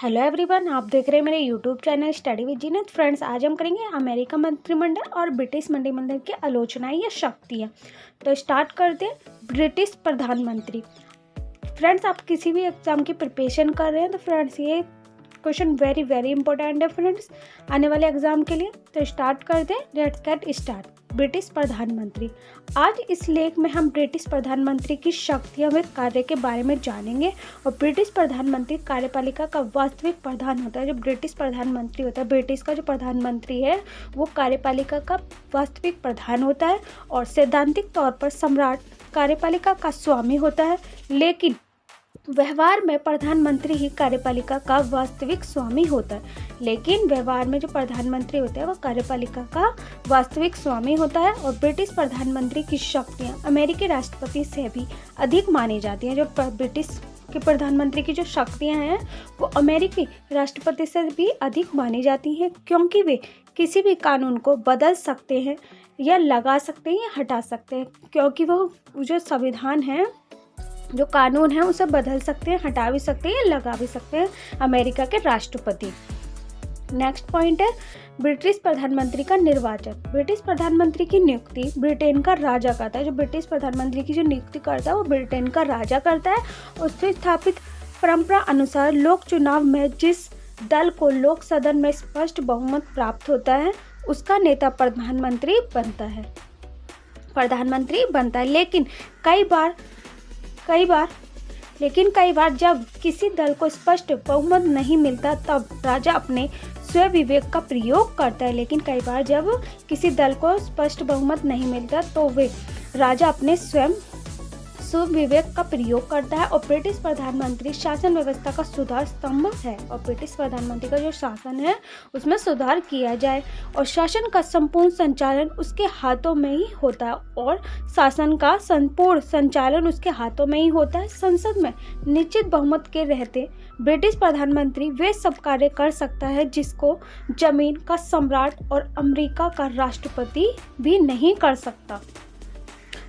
Hello everyone, आप देख रहे हैं मेरे YouTube channel study with Zeenat. Friends, आज हम करेंगे अमेरिका मंत्रिमंडल और ब्रिटिश मंत्रिमंडल की आलोचनाएं या शक्तियाँ। तो स्टार्ट करते हैं। ब्रिटिश प्रधानमंत्री। फ्रेंड्स, आप किसी भी एग्जाम की प्रिपरेशन कर रहे हैं तो फ्रेंड्स ये क्वेश्चन वेरी वेरी इंपॉर्टेंट है फ्रेंड्स आने वाले एग्जाम के लिए। तो स्टार्ट करते हैं। Let's get start. ब्रिटिश प्रधानमंत्री। आज इस लेख में हम ब्रिटिश प्रधानमंत्री की शक्तियाँ व कार्य के बारे में जानेंगे। और ब्रिटिश प्रधानमंत्री कार्यपालिका का वास्तविक प्रधान होता है। जो ब्रिटिश प्रधानमंत्री होता है, ब्रिटिश का जो प्रधानमंत्री है वो कार्यपालिका का वास्तविक प्रधान होता है और सैद्धांतिक तौर पर सम्राट कार्यपालिका का स्वामी होता है। लेकिन व्यवहार में प्रधानमंत्री ही कार्यपालिका का वास्तविक स्वामी होता है। लेकिन व्यवहार में जो प्रधानमंत्री होता है वो कार्यपालिका का वास्तविक स्वामी होता है। और ब्रिटिश प्रधानमंत्री की शक्तियाँ अमेरिकी राष्ट्रपति से भी अधिक मानी जाती हैं। जो ब्रिटिश के प्रधानमंत्री की जो शक्तियाँ हैं वो अमेरिकी राष्ट्रपति से भी अधिक मानी जाती हैं, क्योंकि वे किसी भी कानून को बदल सकते हैं या लगा सकते हैं या हटा सकते हैं। क्योंकि वो जो संविधान है, जो कानून है, उसे बदल सकते हैं, हटा भी सकते हैं या लगा भी सकते हैं अमेरिका के राष्ट्रपति। नेक्स्ट पॉइंट है ब्रिटिश प्रधानमंत्री का निर्वाचन। ब्रिटिश प्रधानमंत्री की नियुक्ति ब्रिटेन का राजा करता है। जो ब्रिटिश प्रधानमंत्री की जो नियुक्ति करता है वो ब्रिटेन का राजा करता है। उससे स्थापित परंपरा अनुसार लोक चुनाव में जिस दल को लोक सदन में स्पष्ट बहुमत प्राप्त होता है उसका नेता प्रधानमंत्री बनता है। लेकिन कई बार जब किसी दल को स्पष्ट बहुमत नहीं मिलता तब राजा अपने स्वयं विवेक का प्रयोग करता है। लेकिन कई बार जब किसी दल को स्पष्ट बहुमत नहीं मिलता तो वे राजा अपने स्वयं विवेक का प्रयोग करता है। और ब्रिटिश प्रधानमंत्री शासन व्यवस्था का सुधार स्तंभ है। और ब्रिटिश प्रधानमंत्री का जो शासन है उसमें सुधार किया जाए और शासन का संपूर्ण संचालन उसके हाथों में ही होता है। और शासन का संपूर्ण संचालन उसके हाथों में ही होता है। संसद में निश्चित बहुमत के रहते ब्रिटिश प्रधानमंत्री वे सब कार्य कर सकता है जिसको जमीन का सम्राट और अमेरिका का राष्ट्रपति भी नहीं कर सकता,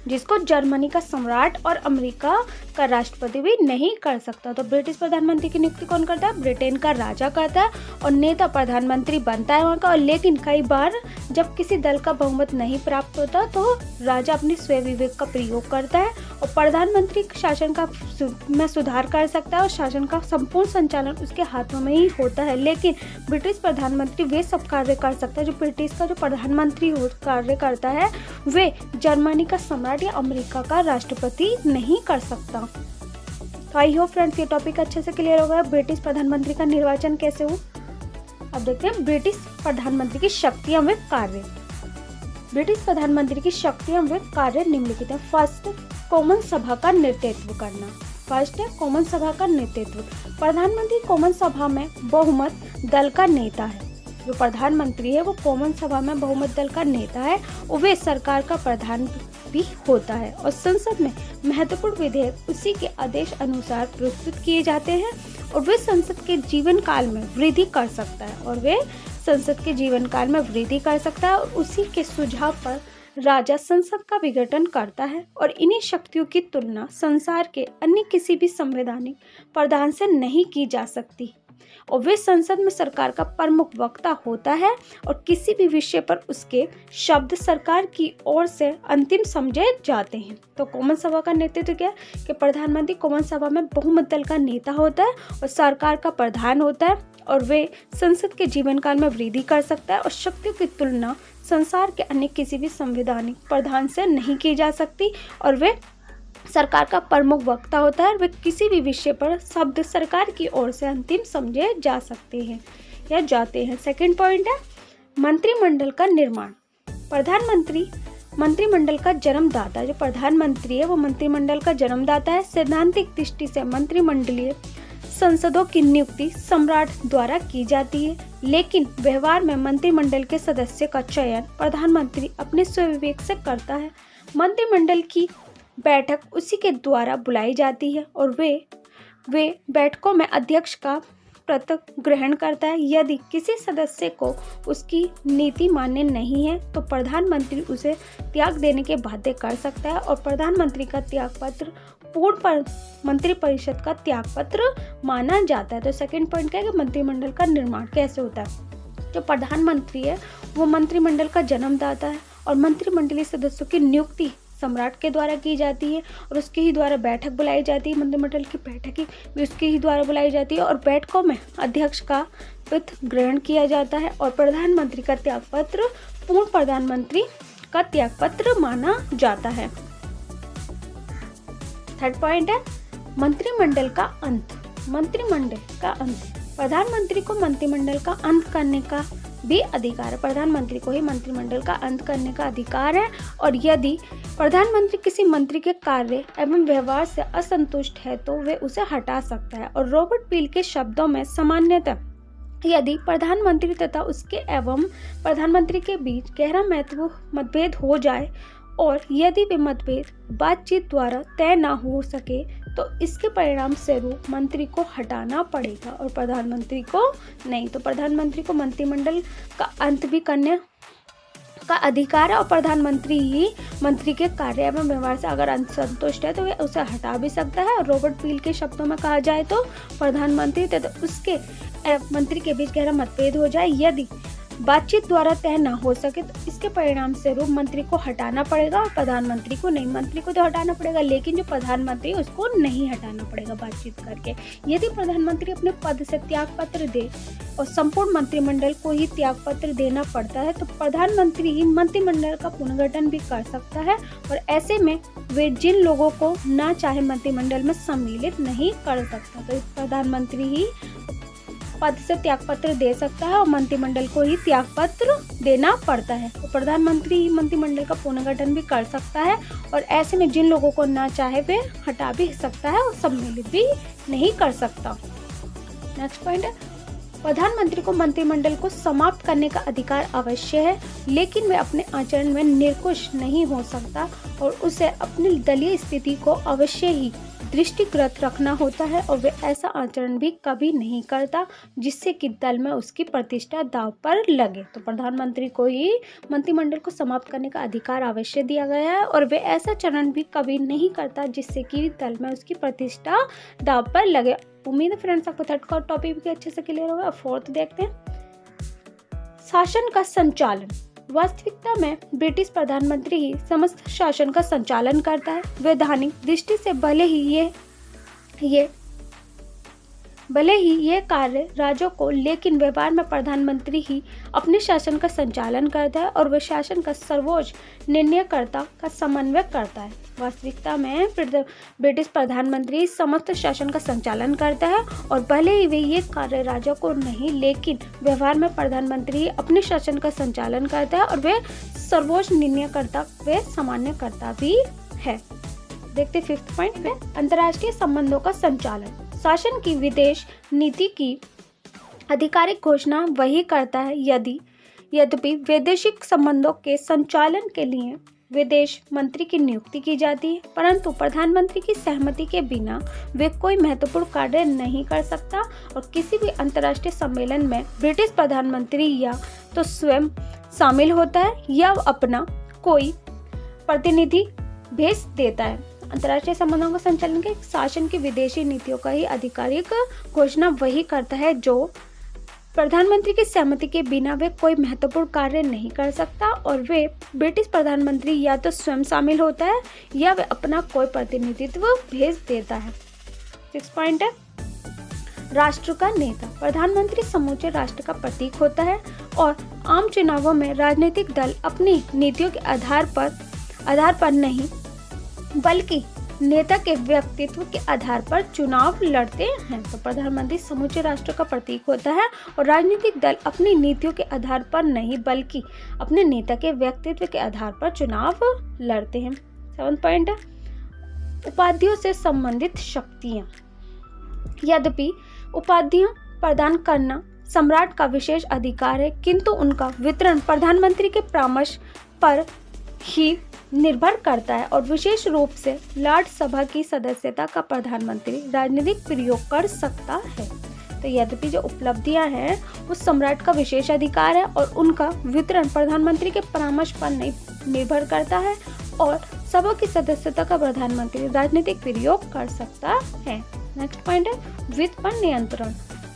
जिसको जर्मनी का सम्राट और अमेरिका का राष्ट्रपति भी नहीं कर सकता। तो ब्रिटिश प्रधानमंत्री की नियुक्ति कौन करता है? ब्रिटेन का राजा करता है और नेता प्रधानमंत्री बनता है वहाँ का। और लेकिन कई बार जब किसी दल का बहुमत नहीं प्राप्त होता तो राजा अपने स्वयं विवेक का प्रयोग करता है और प्रधानमंत्री शासन का में सुधार कर सकता है और शासन का संपूर्ण संचालन उसके हाथों में ही होता है। लेकिन ब्रिटिश प्रधानमंत्री वे सब कार्य कर सकता है जो ब्रिटिश का जो प्रधानमंत्री कार्य करता है वे जर्मनी का सम्राट या अमेरिका का राष्ट्रपति नहीं कर सकता। तो आई होप फ्रेंड्स ये टॉपिक अच्छे से क्लियर हो गया। ब्रिटिश प्रधानमंत्री का निर्वाचन कैसे हो, अब देखते हैं। ब्रिटिश प्रधानमंत्री की शक्तियां व कार्य। ब्रिटिश प्रधानमंत्री की शक्तियां व कार्य निम्नलिखित है। फर्स्ट, कॉमन सभा का नेतृत्व करना। फर्स्ट है कॉमन सभा का नेतृत्व। प्रधानमंत्री कॉमन सभा में बहुमत दल का नेता है। जो प्रधानमंत्री है वो कॉमन सभा में बहुमत दल का नेता है और वे सरकार का प्रधान भी होता है। और संसद में महत्वपूर्ण विधेयक उसी के आदेश अनुसार प्रस्तुत किए जाते हैं और वे संसद के जीवन काल में वृद्धि कर सकता है और उसी के सुझाव पर राजा संसद का विघटन करता है। और इन्हीं शक्तियों की तुलना संसार के अन्य किसी भी संवैधानिक प्रधान से नहीं की जा सकती। और वे संसद में सरकार का प्रमुख वक्ता होता है और किसी भी विषय पर उसके शब्द सरकार की ओर से अंतिम समझे जाते हैं। तो कॉमन सभा का नेतृत्व क्या है कि प्रधानमंत्री कॉमन सभा में बहुमत दल का नेता होता है और सरकार का प्रधान होता है और वे संसद के जीवन काल में वृद्धि कर सकता है और शक्तियों की तुलना संसार के अन्य किसी भी संवैधानिक प्रधान से नहीं की जा सकती। और वे सरकार का प्रमुख वक्ता होता है और वे किसी भी विषय पर शब्द सरकार की ओर से अंतिम समझे जा सकते हैं या जाते हैं। सेकंड पॉइंट है मंत्रिमंडल का निर्माण। प्रधानमंत्री मंत्रिमंडल का जन्मदाता। जो प्रधानमंत्री है वो मंत्रिमंडल का जन्मदाता है। सैद्धांतिक दृष्टि से मंत्रिमंडलीय संसदों की नियुक्ति सम्राट द्वारा की जाती है, लेकिन व्यवहार में मंत्रिमंडल के सदस्य का चयन प्रधानमंत्री अपने स्वविवेक से करता है। मंत्रिमंडल की बैठक उसी के द्वारा बुलाई जाती है और वे बैठकों में अध्यक्ष का पद ग्रहण करता है। यदि किसी सदस्य को उसकी नीति मान्य नहीं है तो प्रधानमंत्री उसे त्याग देने के बाध्य कर सकता है, और प्रधानमंत्री का त्यागपत्र पूर्ण मंत्रिपरिषद का त्यागपत्र माना जाता है। तो सेकंड पॉइंट क्या है कि मंत्रिमंडल का निर्माण कैसे होता है। जो प्रधानमंत्री है वो मंत्रिमंडल का जन्मदाता है, और मंत्रिमंडलीय सदस्यों की नियुक्ति सम्राट के द्वारा की जाती है, और उसके ही द्वारा बैठक बुलाई जाती है। मंत्रिमंडल की बैठक भी उसके ही द्वारा बुलाई जाती है, और बैठकों में अध्यक्ष का पद ग्रहण किया जाता है, और प्रधानमंत्री का त्यागपत्र पूर्ण प्रधानमंत्री का त्यागपत्र माना जाता है। थर्ड पॉइंट है मंत्रिमंडल का अंत। मंत्रिमंडल का अंत, प्रधानमंत्री को मंत्रिमंडल का अंत करने का भी अधिकार है। प्रधानमंत्री को ही मंत्रिमंडल का अंत करने का अधिकार है, और यदि प्रधानमंत्री किसी मंत्री के कार्य एवं व्यवहार से असंतुष्ट है तो वे उसे हटा सकता है। और रॉबर्ट पील के शब्दों में सामान्यतः यदि प्रधानमंत्री तथा उसके एवं प्रधानमंत्री के बीच गहरा मतभेद हो जाए, और यदि वे मतभेद बातचीत द्वारा तय न हो सके तो इसके परिणाम स्वरूप मंत्री को हटाना पड़ेगा और प्रधानमंत्री को नहीं। तो प्रधानमंत्री को मंत्रिमंडल का अंत भी करने का अधिकार है, और प्रधानमंत्री ही मंत्री के कार्य एवं व्यवहार से अगर असंतुष्ट है तो वे उसे हटा भी सकता है। और रॉबर्ट पील के शब्दों में कहा जाए तो प्रधानमंत्री तथा उसके मंत्री के बीच गहरा मतभेद हो जाए, यदि बातचीत द्वारा तय न हो सके तो इसके परिणाम स्वरूप मंत्री को हटाना पड़ेगा और प्रधानमंत्री को नहीं। मंत्री को तो हटाना पड़ेगा, लेकिन जो प्रधानमंत्री उसको नहीं हटाना पड़ेगा बातचीत करके। यदि प्रधानमंत्री अपने पद से त्यागपत्र दे और संपूर्ण मंत्रिमंडल को ही त्यागपत्र देना पड़ता है तो प्रधानमंत्री ही मंत्रिमंडल का पुनर्गठन भी कर सकता है, और ऐसे में वे जिन लोगों को ना चाहे मंत्रिमंडल में सम्मिलित नहीं कर सकता। तो प्रधानमंत्री ही पद से त्यागपत्र दे सकता है और मंत्रिमंडल को ही त्यागपत्र देना पड़ता है। तो प्रधानमंत्री ही मंत्रिमंडल का पुनर्गठन भी कर सकता है, और ऐसे में जिन लोगों को ना चाहे वे हटा भी सकता है और सम्मिलित भी नहीं कर सकता। नेक्स्ट पॉइंट है प्रधानमंत्री को मंत्रिमंडल को समाप्त करने का अधिकार अवश्य है, लेकिन वे अपने आचरण में निरंकुश नहीं हो सकता और उसे अपनी दलीय स्थिति को अवश्य ही दृष्टिगत रखना होता है, और वे ऐसा आचरण भी कभी नहीं करता जिससे कि दल में उसकी प्रतिष्ठा दांव पर लगे। तो प्रधानमंत्री को ही मंत्रिमंडल को समाप्त करने का अधिकार अवश्य दिया गया है, और वे ऐसा चरण भी कभी नहीं करता जिससे कि दल में उसकी प्रतिष्ठा दांव पर लगे। उम्मीद है फ्रेंड्स आपको थर्ड का टॉपिक भी अच्छे से क्लियर होगा। फोर्थ देखते हैं शासन का संचालन। वास्तविकता में ब्रिटिश प्रधानमंत्री ही समस्त शासन का संचालन करता है। वैधानिक दृष्टि से भले ही ये कार्य राज्यों को, लेकिन व्यवहार में प्रधानमंत्री ही अपने शासन का संचालन करता है और वह शासन का सर्वोच्च निर्णयकर्ता का समन्वय करता है। वास्तविकता में ब्रिटिश प्रधानमंत्री समस्त शासन का संचालन करता है, और भले ही वे ये कार्य राज्यों को नहीं, लेकिन व्यवहार में प्रधानमंत्री अपने शासन का संचालन करता है और वे सर्वोच्च निर्णयकर्ता वे सामान्यकर्ता भी है। देखते फिफ्थ पॉइंट पे अंतर्राष्ट्रीय संबंधों का संचालन। शासन की विदेश नीति की आधिकारिक घोषणा वही करता है। यद्यपि वैदेशिक संबंधों के संचालन के लिए विदेश मंत्री की नियुक्ति की जाती है, परंतु प्रधानमंत्री की सहमति के बिना वे कोई महत्वपूर्ण कार्य नहीं कर सकता, और किसी भी अंतर्राष्ट्रीय सम्मेलन में ब्रिटिश प्रधानमंत्री या तो स्वयं शामिल होता है या अपना कोई प्रतिनिधि भेज देता है। अंतर्राष्ट्रीय संबंधों का संचालन के शासन की विदेशी नीतियों का ही आधिकारिक घोषणा वही करता है जो प्रधानमंत्री की सहमति के बिना वे कोई महत्वपूर्ण कार्य नहीं कर सकता, और वे ब्रिटिश प्रधानमंत्री या तो स्वयं शामिल होता है या वे अपना कोई प्रतिनिधित्व भेज देता है। 6 पॉइंट है राष्ट्र का नेता। प्रधानमंत्री समूचे राष्ट्र का प्रतीक होता है, और आम चुनावों में राजनीतिक दल अपनी नीतियों के आधार पर नहीं बल्कि नेता के व्यक्तित्व के आधार पर चुनाव लड़ते हैं। तो प्रधानमंत्री समूचे राष्ट्र का प्रतीक होता है, और राजनीतिक दल अपनी नीतियों के आधार पर नहीं बल्कि अपने नेता के व्यक्तित्व के आधार पर चुनाव लड़ते हैं। 7 पॉइंट है उपाधियों से संबंधित शक्तियां। यद्यपि उपाधियां प्रदान करना सम्राट का विशेष अधिकार है, किंतु उनका वितरण प्रधानमंत्री के परामर्श पर ही निर्भर करता है, और विशेष रूप से लॉर्ड सभा की सदस्यता का प्रधानमंत्री राजनीतिक प्रयोग कर सकता है। तो यद्यपि जो उपलब्धियां हैं वो सम्राट का विशेष अधिकार है और उनका वितरण प्रधानमंत्री के परामर्श पर नहीं निर्भर करता है और सभा की सदस्यता का प्रधानमंत्री राजनीतिक प्रयोग कर सकता है। नेक्स्ट पॉइंट है वित्त पर नियंत्रण।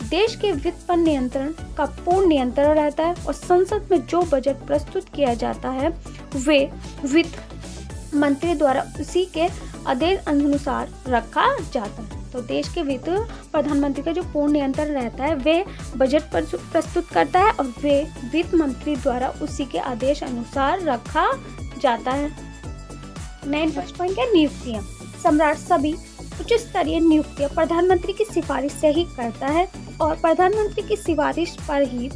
देश के वित्त पर नियंत्रण का पूर्ण नियंत्रण रहता है और संसद में जो बजट प्रस्तुत किया जाता है वे वित्त मंत्री द्वारा उसी के आदेश अनुसार रखा जाता है। तो देश के वित्त प्रधानमंत्री का जो पूर्ण नियंत्रण रहता है वे बजट प्रस्तुत करता है और वे वित्त मंत्री द्वारा उसी के आदेश अनुसार रखा जाता है। नेक्स्ट पॉइंट है नियुक्तियां। सम्राट सभी उच्च स्तरीय नियुक्तियां प्रधानमंत्री की सिफारिश से ही करता है और प्रधानमंत्री की सिफारिश पर ही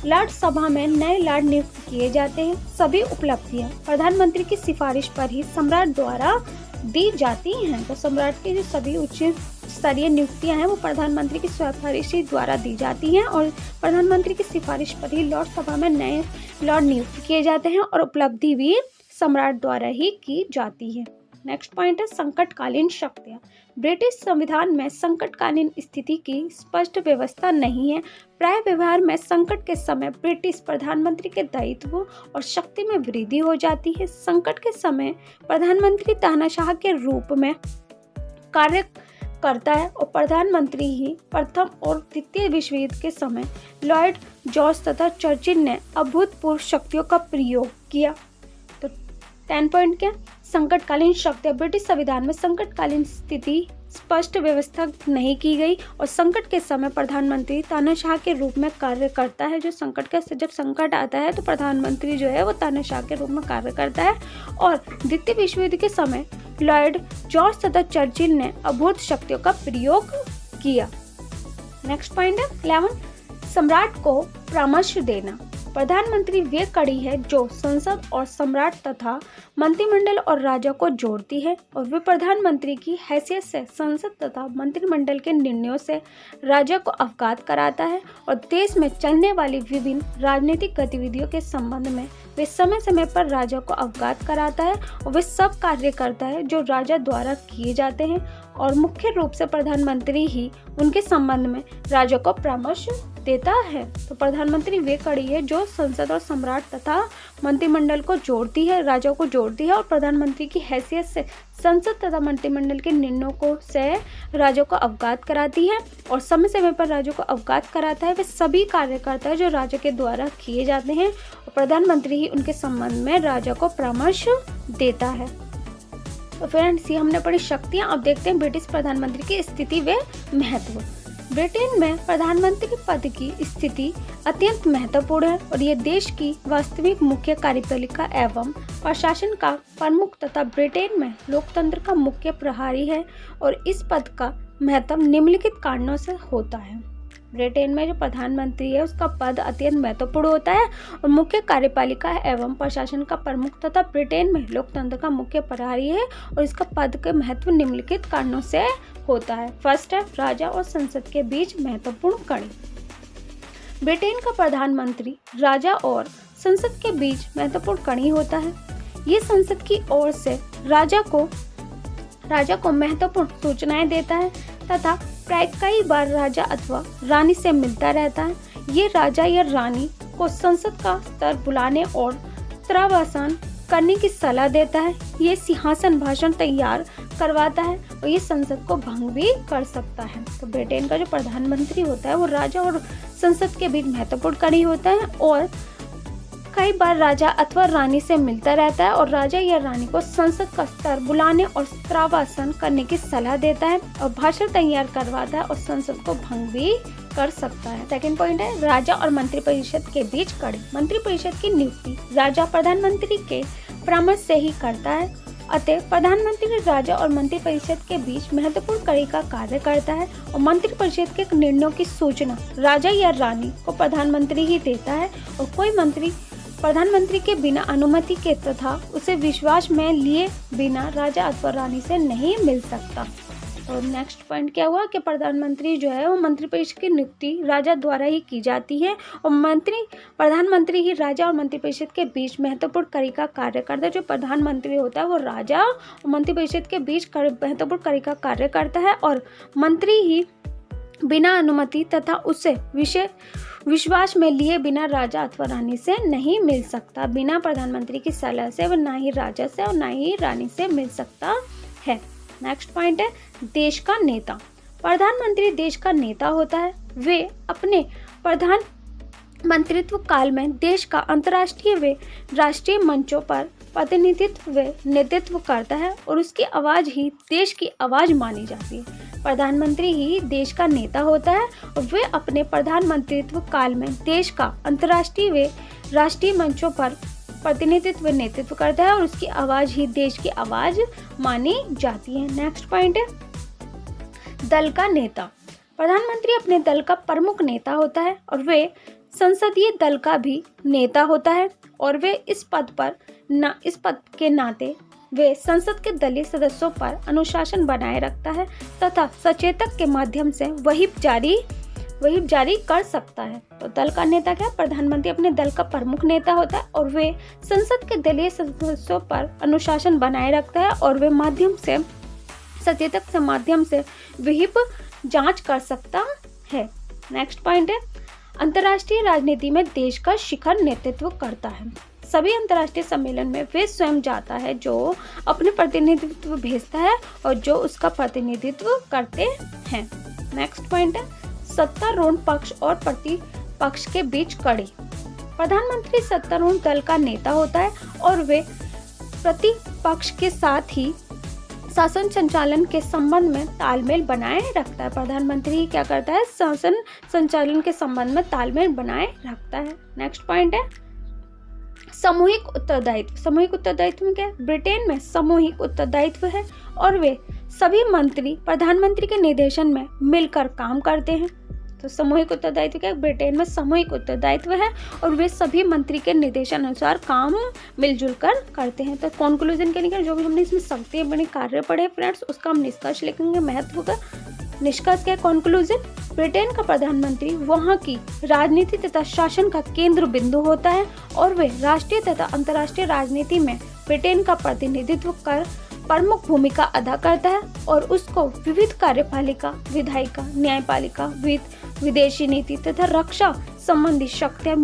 लॉर्ड सभा में नए लॉर्ड नियुक्त किए जाते हैं। सभी उपलब्धियां प्रधानमंत्री की सिफारिश पर ही सम्राट द्वारा दी जाती हैं। तो सम्राट की जो सभी उच्च स्तरीय नियुक्तियां हैं वो प्रधानमंत्री की सिफारिश द्वारा दी जाती हैं और प्रधानमंत्री की सिफारिश पर ही लॉर्ड सभा में नए लॉर्ड नियुक्त किए जाते हैं और उपलब्धि भी सम्राट द्वारा ही की जाती है। नेक्स्ट पॉइंट है संकटकालीन शक्तियां। ब्रिटिश संविधान में संकटकालीन स्थिति की स्पष्ट व्यवस्था नहीं है। प्राय व्यवहार में संकट के समय ब्रिटिश प्रधानमंत्री के दायित्व और शक्ति में वृद्धि हो जाती है। संकट के समय प्रधानमंत्री तानाशाह के रूप में कार्य करता है और प्रधानमंत्री ही प्रथम और द्वितीय विश्व युद्ध के समय लॉर्ड जॉर्ज तथा चर्चिल ने अभूतपूर्व शक्तियों का प्रयोग किया। तो 10 पॉइंट क्या संकटकालीन शक्तियां। ब्रिटिश संविधान में संकटकालीन स्थिति स्पष्ट व्यवस्था नहीं की गई और संकट के समय प्रधानमंत्री तानाशाह के रूप में कार्य करता है। जो जब संकट आता है तो प्रधानमंत्री जो है वो तानाशाह के रूप में कार्य करता है और द्वितीय विश्व युद्ध के समय लॉर्ड जॉर्ज तथा चर्चिल ने अभूत शक्तियों का प्रयोग किया। नेक्स्ट पॉइंट है 11 सम्राट को परामर्श देना। प्रधानमंत्री वे कड़ी है जो संसद और सम्राट तथा मंत्रिमंडल और राजा को जोड़ती है और वे प्रधानमंत्री की हैसियत से संसद तथा मंत्रिमंडल के निर्णयों से राजा को अवगत कराता है और देश में चलने वाली विभिन्न राजनीतिक गतिविधियों के संबंध में वे समय समय पर राजा को अवगत कराता है और वे सब कार्य करता है जो राजा द्वारा किए जाते हैं और मुख्य रूप से प्रधानमंत्री ही उनके संबंध में राजा को परामर्श देता है। तो प्रधानमंत्री वे कड़ी है जो संसद और सम्राट तथा मंत्रिमंडल को जोड़ती है, राजा को जोड़ती है और प्रधानमंत्री की हैसियत से संसद तथा मंत्रिमंडल के निर्णयों को से राजा को अवगत कराती है और समय समय पर राजा को अवगत कराता है। वे सभी कार्य करता है जो राजा के द्वारा किए जाते हैं और प्रधानमंत्री ही उनके संबंध में राजा को परामर्श देता है। तो फ्रेंड्स ये हमने पढ़ी शक्तियाँ। अब देखते हैं ब्रिटिश प्रधानमंत्री की स्थिति व महत्व। ब्रिटेन में प्रधानमंत्री पद की स्थिति अत्यंत महत्वपूर्ण है और ये देश की वास्तविक मुख्य कार्यपालिका एवं प्रशासन का प्रमुख तथा ब्रिटेन में लोकतंत्र का मुख्य प्रहरी है और इस पद का महत्व निम्नलिखित कारणों से होता है। ब्रिटेन में जो प्रधानमंत्री है उसका पद अत्यंत महत्वपूर्ण होता है और मुख्य कार्यपालिका एवं प्रशासन का प्रमुख तथा ब्रिटेन में लोकतंत्र का मुख्य प्रहरी है और इसका पद के महत्व निम्नलिखित कारणों से होता है। फर्स्ट है राजा और संसद के बीच महत्वपूर्ण कड़ी। ब्रिटेन का प्रधानमंत्री राजा और संसद के बीच महत्वपूर्ण कड़ी होता है। ये संसद की ओर से राजा को महत्वपूर्ण सूचनाएं देता है तथा प्राय कई बार राजा अथवा रानी से मिलता रहता है। ये राजा या रानी को संसद का स्तर बुलाने और त्रावासन करने की सलाह देता है। ये सिंहासन भाषण तैयार करवाता है और ये संसद को भंग भी कर सकता है। तो ब्रिटेन का जो प्रधानमंत्री होता है वो राजा और संसद के बीच महत्वपूर्ण कड़ी होता है और कई बार राजा अथवा रानी से मिलता रहता है और राजा या रानी को संसद का स्तर बुलाने और त्रावासन करने की सलाह देता है और भाषण तैयार करवाता है और संसद को भंग भी कर सकता है। सेकंड पॉइंट है राजा और मंत्रिपरिषद के बीच कड़ी। मंत्रिपरिषद की नियुक्ति राजा प्रधानमंत्री के परामर्श से ही करता है, अतः प्रधानमंत्री राजा और मंत्रिपरिषद के बीच महत्वपूर्ण कड़ी का कार्य करता है और मंत्रिपरिषद के निर्णयों की सूचना राजा या रानी को प्रधानमंत्री ही देता है और कोई मंत्री प्रधानमंत्री के बिना अनुमति के तथा उसे विश्वास में लिए बिना राजा अथवा रानी से नहीं मिल सकता। और नेक्स्ट पॉइंट क्या हुआ कि प्रधानमंत्री जो है वो मंत्रिपरिषद की नियुक्ति राजा द्वारा ही की जाती है और प्रधानमंत्री ही राजा और मंत्रिपरिषद के बीच महत्वपूर्ण कड़ी का कार्य करता है। जो प्रधानमंत्री होता है वो राजा और मंत्रिपरिषद के बीच महत्वपूर्ण कड़ी का कार्य करता है और मंत्री ही बिना अनुमति तथा उसे विश्वास में लिए बिना राजा अथवा रानी से नहीं मिल सकता। बिना प्रधानमंत्री की सलाह से वह ना ही राजा से और ना ही रानी से मिल सकता है। नेक्स्ट पॉइंट है देश का नेता। प्रधानमंत्री देश का नेता होता है। वे अपने प्रधानमंत्रित्व काल में देश का अंतर्राष्ट्रीय व राष्ट्रीय मंचों पर प्रतिनिधित्व व नेतृत्व करता है और उसकी आवाज़ ही देश की आवाज़ मानी जाती है। प्रधानमंत्री ही देश का नेता होता है और वे अपने प्रधानमंत्रित्व काल में देश का अंतर्राष्ट्रीय व राष्ट्रीय मंचों पर प्रतिनिधित्व व नेतृत्व करता है और उसकी आवाज़ ही देश की आवाज़ मानी जाती है। नेक्स्ट पॉइंट है दल का नेता। प्रधानमंत्री अपने दल का प्रमुख नेता होता है और वे संसदीय दल का भी नेता होता है और वे इस पद के नाते वे संसद के दलीय सदस्यों पर अनुशासन बनाए रखता है तथा सचेतक के माध्यम से व्हिप जारी कर सकता है। तो दल का नेता क्या? प्रधानमंत्री अपने दल का प्रमुख नेता होता है और वे संसद के दलीय सदस्यों पर अनुशासन बनाए रखता है और वे सचेतक के माध्यम से व्हिप जांच कर सकता है। नेक्स्ट पॉइंट है अंतर्राष्ट्रीय राजनीति में देश का शिखर नेतृत्व करता है। सभी अंतर्राष्ट्रीय सम्मेलन में वे स्वयं जाता है जो अपने प्रतिनिधित्व भेजता है और जो उसका प्रतिनिधित्व करते हैं। नेक्स्ट पॉइंट है सत्तारूढ़ पक्ष और प्रतिपक्ष के बीच कड़ी। प्रधानमंत्री सत्तारूढ़ दल का नेता होता है और वे प्रतिपक्ष के साथ ही शासन संचालन के संबंध में तालमेल बनाए रखता है। प्रधानमंत्री क्या करता है? शासन संचालन के संबंध में तालमेल बनाए रखता है। नेक्स्ट पॉइंट है सामूहिक उत्तरदायित्व। सामूहिक उत्तरदायित्व में क्या है? ब्रिटेन में सामूहिक उत्तरदायित्व है और वे सभी मंत्री प्रधानमंत्री के निर्देशन में मिलकर काम करते हैं। तो सामूहिक उत्तरदायित्व क्या है? ब्रिटेन में सामूहिक उत्तरदायित्व है और वे सभी मंत्री के निर्देशन अनुसार काम मिलजुल कर करते हैं। तो कंक्लूजन के लिए जो भी हमने इसमें शक्ति बने कार्य पढ़े फ्रेंड्स उसका हम निष्कर्ष लिखेंगे। महत्व का निष्कर्ष क्या? कंक्लूजन ब्रिटेन का प्रधानमंत्री वहां की राजनीति तथा शासन का केंद्र बिंदु होता है और वे राष्ट्रीय तथा अंतर्राष्ट्रीय राजनीति में ब्रिटेन का प्रतिनिधित्व कर प्रमुख भूमिका अदा करता है और उसको विविध कार्यपालिका, विधायिका, न्यायपालिका, विदेशी नीति तथा रक्षा संबंधी शक्तियां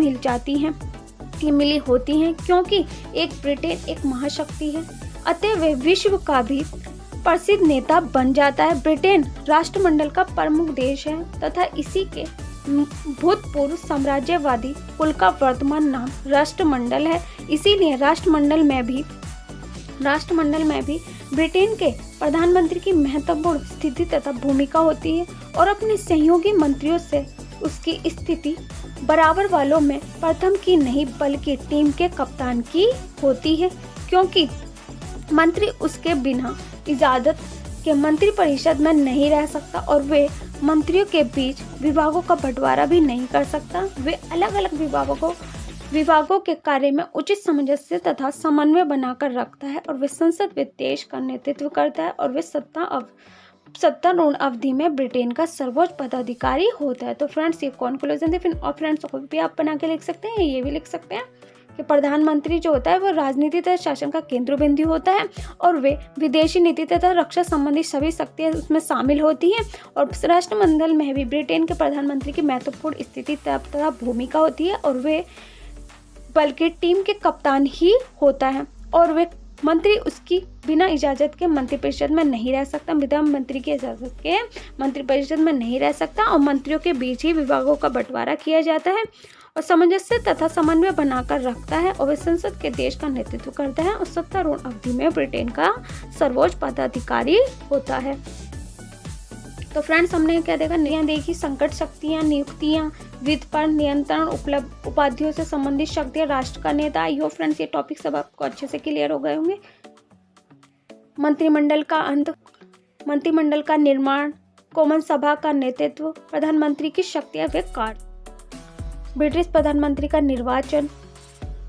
मिली होती हैं क्योंकि ब्रिटेन एक महाशक्ति है। अतः वे विश्व का भी प्रसिद्ध नेता बन जाता है। ब्रिटेन राष्ट्रमंडल का प्रमुख देश है तथा इसी के भूतपूर्व साम्राज्यवादी कुल का वर्तमान नाम राष्ट्रमंडल है। इसीलिए राष्ट्रमंडल में भी ब्रिटेन के प्रधानमंत्री की महत्वपूर्ण स्थिति तथा भूमिका होती है और अपने सहयोगी मंत्रियों से उसकी स्थिति बराबर वालों में प्रथम की नहीं बल्कि टीम के कप्तान की होती है क्योंकि मंत्री उसके बिना इजाजत के मंत्रिपरिषद में नहीं रह सकता और वे मंत्रियों के बीच विभागों का बंटवारा भी नहीं कर सकता। वे अलग अलग विभागों के कार्य में उचित सामंजस्य तथा समन्वय बनाकर रखता है और वे संसद व देश का नेतृत्व करता है और वे सत्तारूढ़ अवधि में ब्रिटेन का सर्वोच्च पदाधिकारी होता है। तो फ्रेंड्स ये कंक्लूजन थे। फिर और फ्रेंड्स को भी आप बना के लिख सकते हैं, ये भी लिख सकते हैं कि प्रधानमंत्री जो होता है वो राजनीति तथा शासन का केंद्र बिंदु होता है और वे विदेशी नीति तथा रक्षा संबंधी सभी शक्तियां उसमें शामिल होती हैं और राष्ट्रमंडल में भी ब्रिटेन के प्रधानमंत्री की महत्वपूर्ण स्थिति तथा भूमिका होती है और वे बल्कि टीम के कप्तान ही होता है और वे मंत्री उसकी बिना इजाजत के मंत्रिपरिषद में नहीं रह सकता, बिना मंत्री की इजाजत के मंत्रिपरिषद में नहीं रह सकता और मंत्रियों के बीच ही विभागों का बंटवारा किया जाता है और सामंजस्य तथा समन्वय बनाकर रखता है और वे संसद के देश का नेतृत्व करता है और सत्तारूढ़ अवधि में ब्रिटेन का सर्वोच्च पदाधिकारी होता है। तो फ्रेंड्स हमने क्या देखी संकट शक्तियाँ, नियुक्तियाँ, वित्त पर नियंत्रण, उपलब्ध उपाधियों से संबंधित शक्तियाँ, राष्ट्र का नेता। आई होप फ्रेंड्स ये टॉपिक सब आपको अच्छे से क्लियर हो गए होंगे। मंत्रिमंडल का अंत, मंत्रिमंडल का निर्माण, कॉमन सभा का नेतृत्व, प्रधानमंत्री की शक्तियाँ व कार्य, ब्रिटिश प्रधानमंत्री का निर्वाचन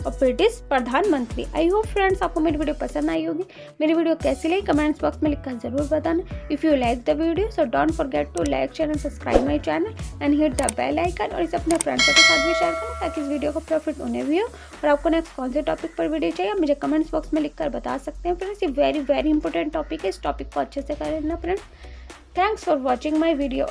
और ब्रिटिश प्रधानमंत्री। आई होप फ्रेंड्स आपको मेरी वीडियो पसंद आई होगी। मेरी वीडियो कैसी लगी कमेंट्स बॉक्स में लिखकर जरूर बताना। If you like the video so don't forget to like channel, subscribe my channel and hit the bell icon और इसे अपने फ्रेंड्स के साथ भी शेयर करें ताकि इस वीडियो का प्रॉफिट उन्हें भी हो। और आपको नेक्स्ट कौन से टॉपिक पर वीडियो चाहिए मुझे कमेंट्स बॉक्स में लिखकर बता सकते हैं फ्रेंड्स। ये वेरी इंपॉर्टेंट टॉपिक है, इस टॉपिक को अच्छे से कर लेना friends. Thanks for watching my video.